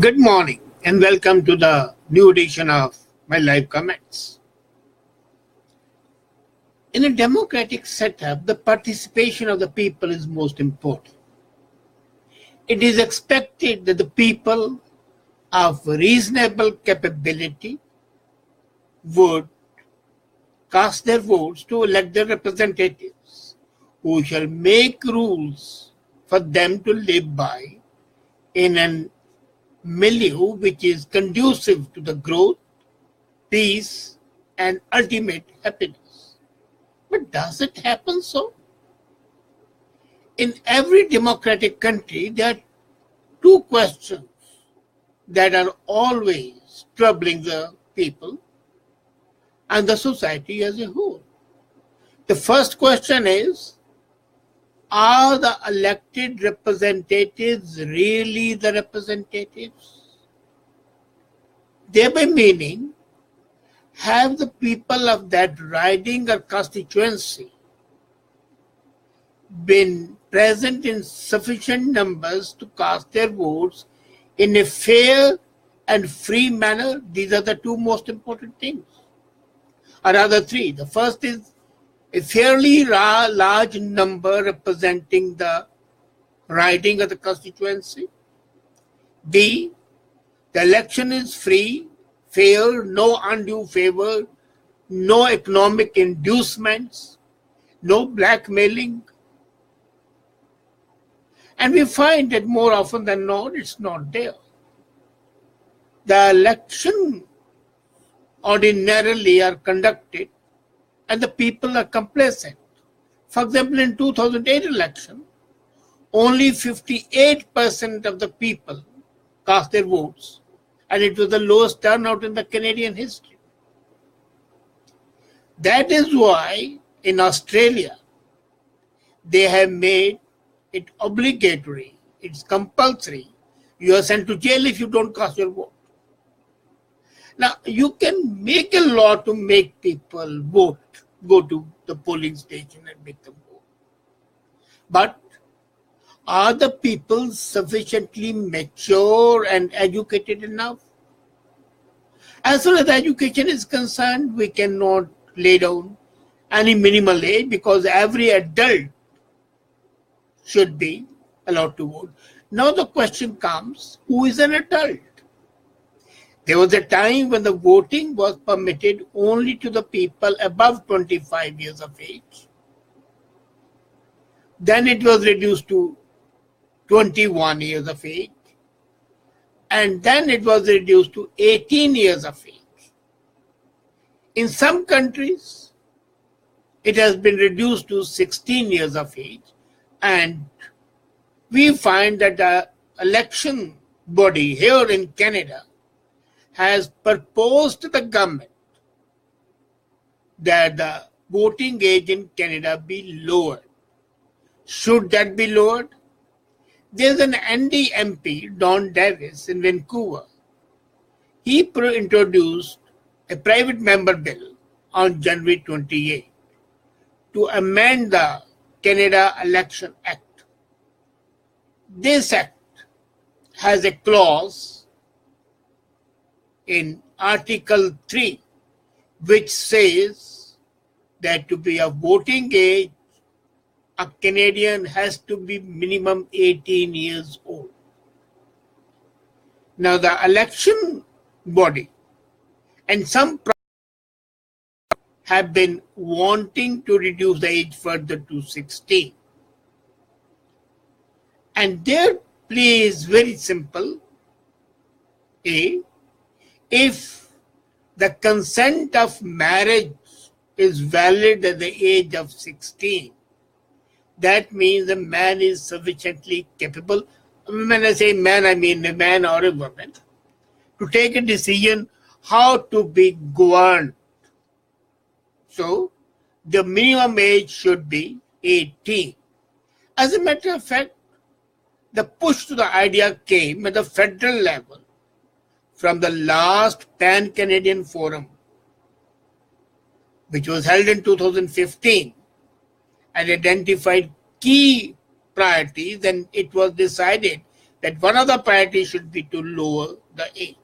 Good morning and welcome to the new edition of my live comments. In a democratic setup, the participation of the people is most important. It is expected that the people of reasonable capability would cast their votes to elect their representatives who shall make rules for them to live by in an milieu which is conducive to the growth, peace, and ultimate happiness. But does it happen so? In every democratic country, there are two questions that are always troubling the people and the society as a whole. The first question is, are the elected representatives really the representatives? Thereby meaning, have the people of that riding or constituency been present in sufficient numbers to cast their votes in a fair and free manner? These are the two most important things, or rather three. The first is a fairly large number representing the riding of the constituency. B, the election is free, fair, no undue favor, no economic inducements, no blackmailing. And we find that more often than not, it's not there. The election ordinarily are conducted and the people are complacent. For example, in 2008 election, only 58% of the people cast their votes, and it was the lowest turnout in the Canadian history. That is why in Australia, they have made it obligatory, it's compulsory. You are sent to jail if you don't cast your vote. Now, you can make a law to make people vote, go to the polling station and make them vote. But are the people sufficiently mature and educated enough? As far as education is concerned, we cannot lay down any minimal age because every adult should be allowed to vote. Now the question comes, who is an adult? There was a time when the voting was permitted only to the people above 25 years of age. Then it was reduced to 21 years of age. And then it was reduced to 18 years of age. In some countries, it has been reduced to 16 years of age. And we find that the election body here in Canada has proposed to the government that the voting age in Canada be lowered. Should that be lowered? There's an ND MP, Don Davis, in Vancouver. He introduced a private member bill on January 28 to amend the Canada Election Act. This act has a clause in Article 3 which says that to be of voting age, a Canadian has to be minimum 18 years old. Now the election body and some have been wanting to reduce the age further to 16. And their plea is very simple. A, if the consent of marriage is valid at the age of 16, that means the man is sufficiently capable, when I say man, I mean a man or a woman, to take a decision how to be governed. So, the minimum age should be 18. As a matter of fact, the push to the idea came at the federal level from the last Pan-Canadian Forum, which was held in 2015 and identified key priorities, and it was decided that one of the priorities should be to lower the age.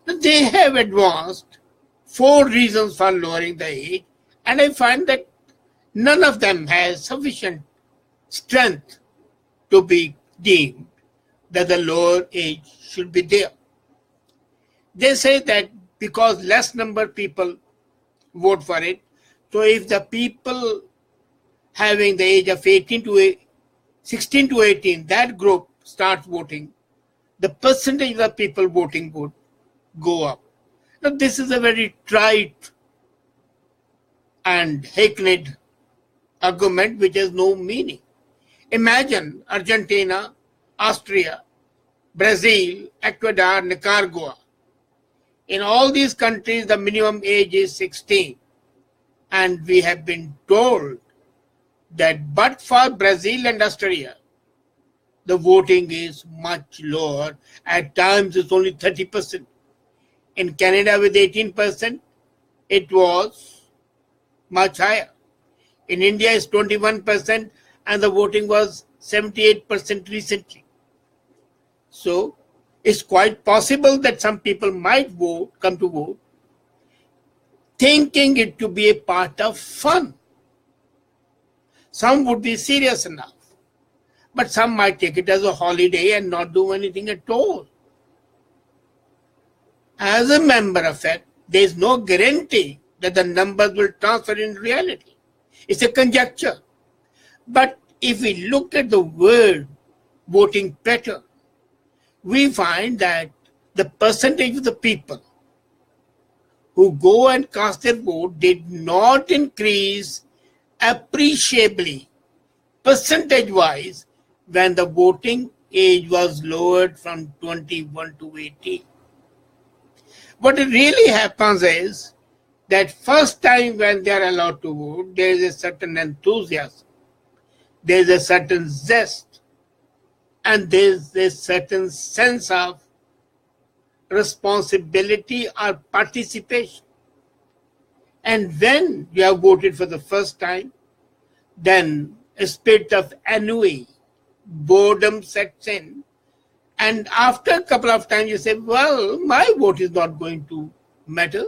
Now, they have advanced 4 reasons for lowering the age, and I find that none of them has sufficient strength to be deemed that the lower age should be there. They say that because less number of people vote for it, so if the people having the age of 16 to 18, that group starts voting, the percentage of the people voting would go up. Now, this is a very trite and hackneyed argument which has no meaning. Imagine Argentina, Austria, Brazil, Ecuador, Nicaragua. In all these countries, the minimum age is 16. And we have been told that but for Brazil and Austria, the voting is much lower. At times, it's only 30%. In Canada, with 18%, it was much higher. In India, it's 21%, and the voting was 78% recently. So, it's quite possible that some people might come to vote, thinking it to be a part of fun. Some would be serious enough, but some might take it as a holiday and not do anything at all. As a matter of fact, there is no guarantee that the numbers will transfer in reality. It's a conjecture. But if we look at the word voting pattern, we find that the percentage of the people who go and cast their vote did not increase appreciably, percentage-wise, when the voting age was lowered from 21 to 18. What really happens is that first time when they are allowed to vote, there is a certain enthusiasm, there is a certain zest, and there is a certain sense of responsibility or participation. And when you have voted for the first time, then a spirit of ennui, boredom sets in. And after a couple of times you say, well, my vote is not going to matter.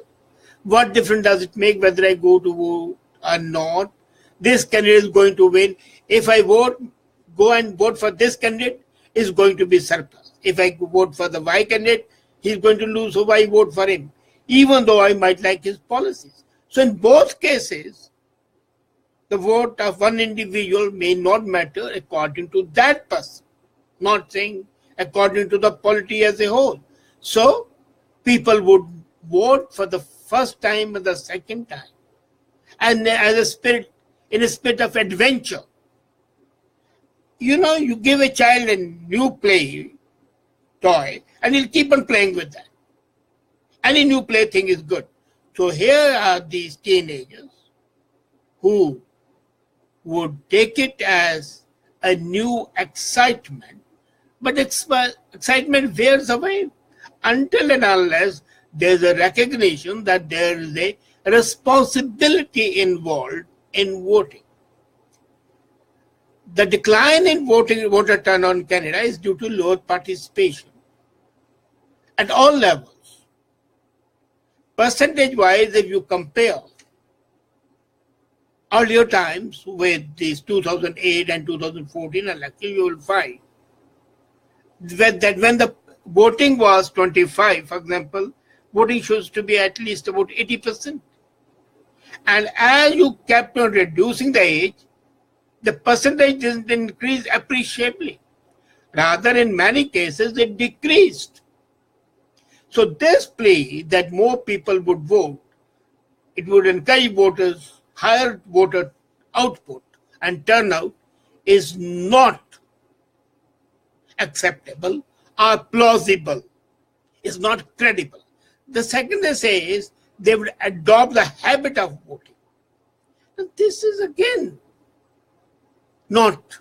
What difference does it make whether I go to vote or not? This candidate is going to win. If I go and vote for this candidate, it's going to be surplus. If I vote for the Y candidate, he's going to lose, so I vote for him, even though I might like his policies. So in both cases, the vote of one individual may not matter according to that person, not saying according to the polity as a whole. So people would vote for the first time and the second time, and in a spirit of adventure. You give a child a new play toy, and he'll keep on playing with that. Any new plaything is good. So here are these teenagers who would take it as a new excitement, but excitement wears away until and unless there's a recognition that there is a responsibility involved in voting. The decline in voter turnout in Canada is due to lower participation at all levels. Percentage-wise, if you compare earlier times with these 2008 and 2014 elections, you will find that when the voting was 25, for example, voting shows to be at least about 80%. And as you kept on reducing the age, the percentage didn't increase appreciably. Rather, in many cases, it decreased. So this plea that more people would vote, it would encourage voters, higher voter output and turnout, is not acceptable or plausible. It's not credible. The second they say is they would adopt the habit of voting. And this is again not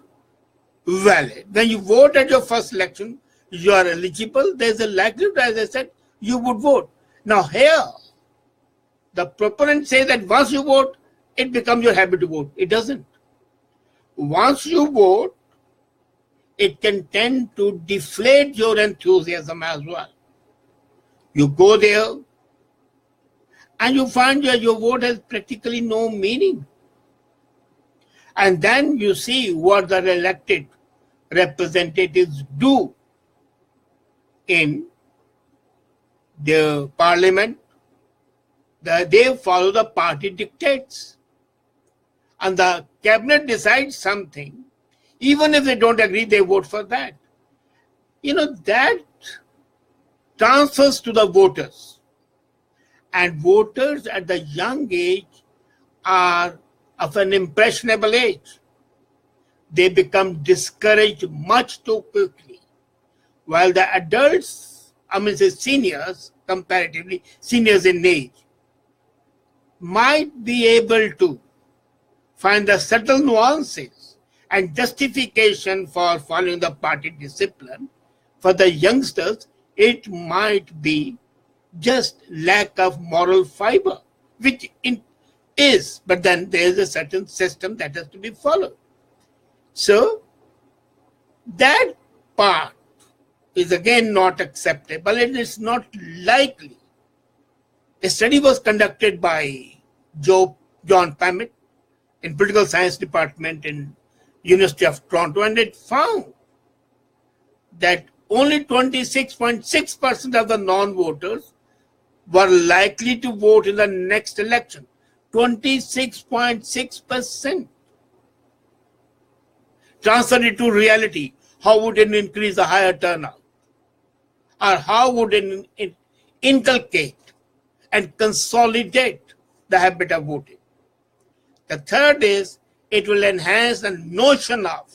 valid. When you vote at your first election, you are eligible. There's a likelihood, as I said, you would vote. Now here, the proponents say that once you vote, it becomes your habit to vote. It doesn't. Once you vote, it can tend to deflate your enthusiasm as well. You go there and you find that your vote has practically no meaning. And then you see what the elected representatives do in the parliament. They follow the party dictates. And the cabinet decides something. Even if they don't agree, they vote for that. That transfers to the voters. And voters at the young age are of an impressionable age. They become discouraged much too quickly. While the adults, seniors, comparatively, seniors in age, might be able to find the subtle nuances and justification for following the party discipline. For the youngsters, it might be just lack of moral fiber, which it is, but then there is a certain system that has to be followed. So that part is again not acceptable. It is not likely. A study was conducted by John Pamet in Political Science Department in University of Toronto, and it found that only 26.6% of the non-voters were likely to vote in the next election. 26.6%. Transfer it to reality. How would it increase the higher turnout? Or how would it inculcate and consolidate the habit of voting? The third is it will enhance the notion of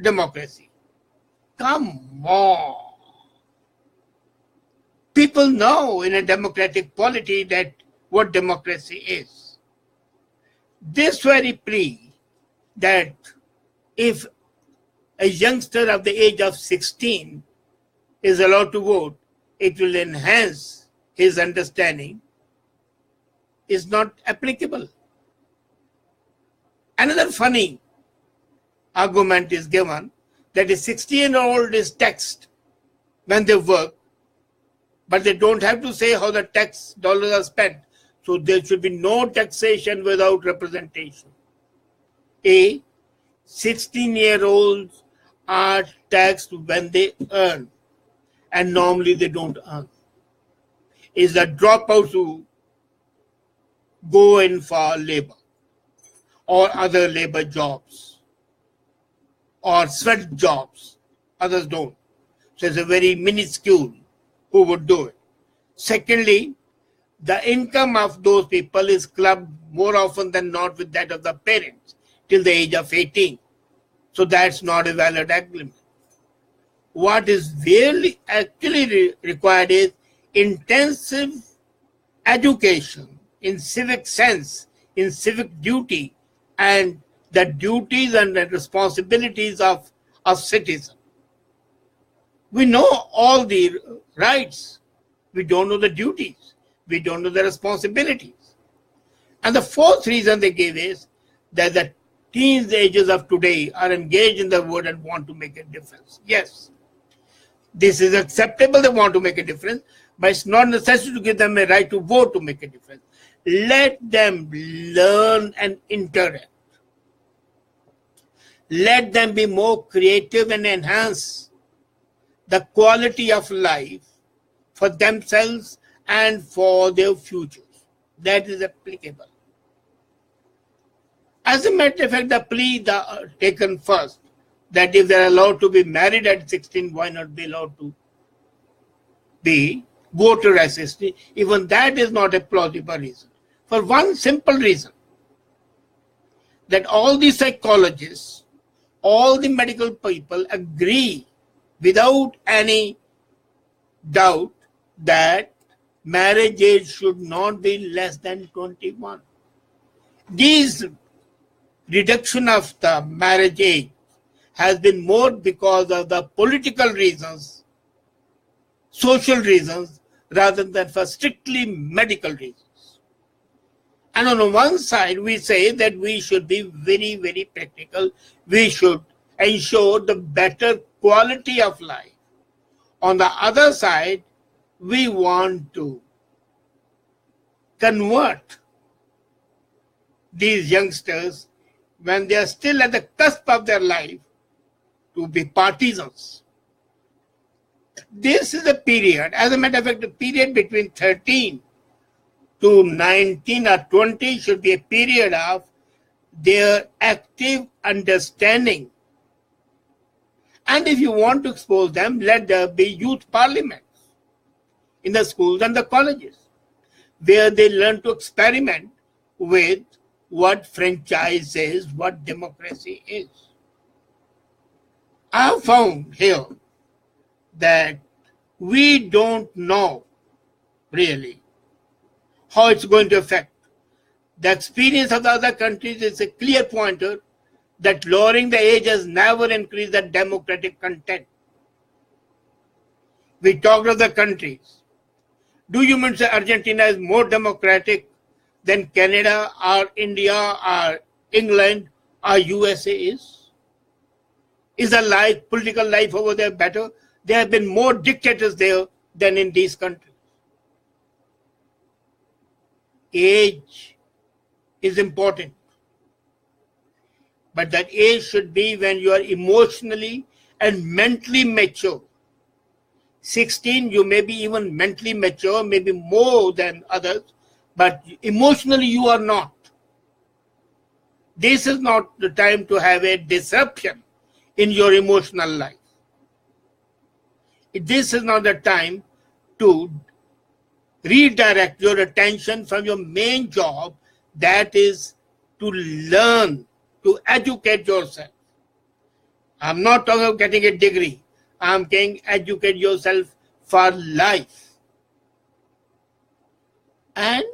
democracy. Come on. People know in a democratic polity that what democracy is. This very plea that if a youngster of the age of 16 is allowed to vote, it will enhance his understanding is not applicable. Another funny argument is given that a 16-year-old is taxed when they work, but they don't have to say how the tax dollars are spent. So there should be no taxation without representation. 16-year-olds are taxed when they earn, and normally they don't earn. Is the dropouts who go in for labor or other labor jobs or sweat jobs. Others don't. So it's a very minuscule who would do it. Secondly, the income of those people is clubbed more often than not with that of the parents till the age of 18. So that's not a valid agreement. What is really actually required is intensive education in civic sense, in civic duty, and the duties and the responsibilities of citizens. We know all the rights. We don't know the duties. We don't know the responsibilities. And the fourth reason they give is that the teenagers of today are engaged in the world and want to make a difference. Yes, this is acceptable. They want to make a difference, but it's not necessary to give them a right to vote to make a difference. Let them learn and interact. Let them be more creative and enhance the quality of life for themselves and for their futures. That is applicable. As a matter of fact, the plea taken first, that if they are allowed to be married at 16, why not be allowed to be voter assisted? Even that is not a plausible reason. For one simple reason, that all the psychologists, all the medical people agree without any doubt that marriage age should not be less than 21. These reduction of the marriage age has been more because of the political reasons, social reasons, rather than for strictly medical reasons. And on one side, we say that we should be very, very practical. We should ensure the better quality of life. On the other side, we want to convert these youngsters when they are still at the cusp of their life to be partisans. This is a period, as a matter of fact, the period between 13 to 19 or 20 should be a period of their active understanding. And if you want to expose them, let there be youth parliaments in the schools and the colleges, where they learn to experiment with what franchise is, what democracy is. I have found here that we don't know really how it's going to affect. The experience of the other countries is a clear pointer that lowering the age has never increased the democratic content. We talked of the countries. Do you mean that Argentina is more democratic than Canada or India or England or USA is? Is the life, political life over there better? There have been more dictators there than in these countries. Age is important, but that age should be when you are emotionally and mentally mature. 16, you may be even mentally mature, maybe more than others, but emotionally you are not. This is not the time to have a disruption in your emotional life. This is not the time to redirect your attention from your main job, that is to learn, to educate yourself. I'm not talking about getting a degree. I'm saying educate yourself for life. And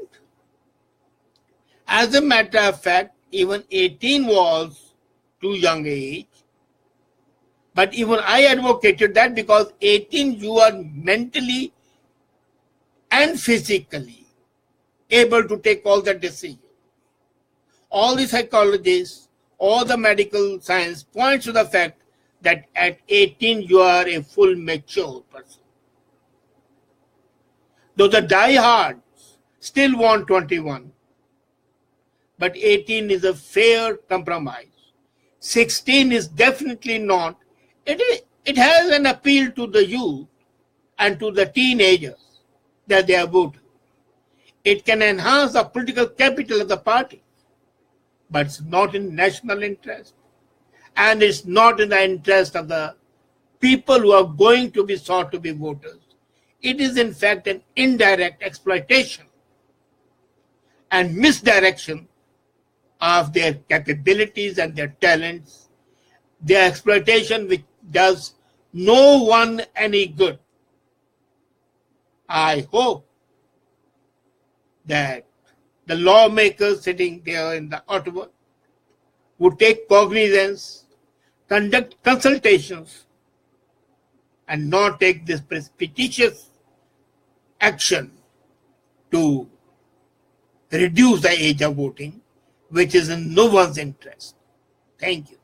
as a matter of fact, even 18 was too young age. But even I advocated that, because 18 you are mentally and physically able to take all the decisions. All the psychologists, all the medical science points to the fact that at 18 you are a full mature person. Though the diehards still want 21, but 18 is a fair compromise. 16 is definitely not. It has an appeal to the youth and to the teenagers that they are voting. It can enhance the political capital of the party, but it's not in national interest. And it's not in the interest of the people who are going to be sought to be voters. It is in fact an indirect exploitation and misdirection of their capabilities and their talents, their exploitation which does no one any good. I hope that the lawmakers sitting there in the Ottawa would take cognizance, conduct consultations, and not take this precipitous action to reduce the age of voting, which is in no one's interest. Thank you.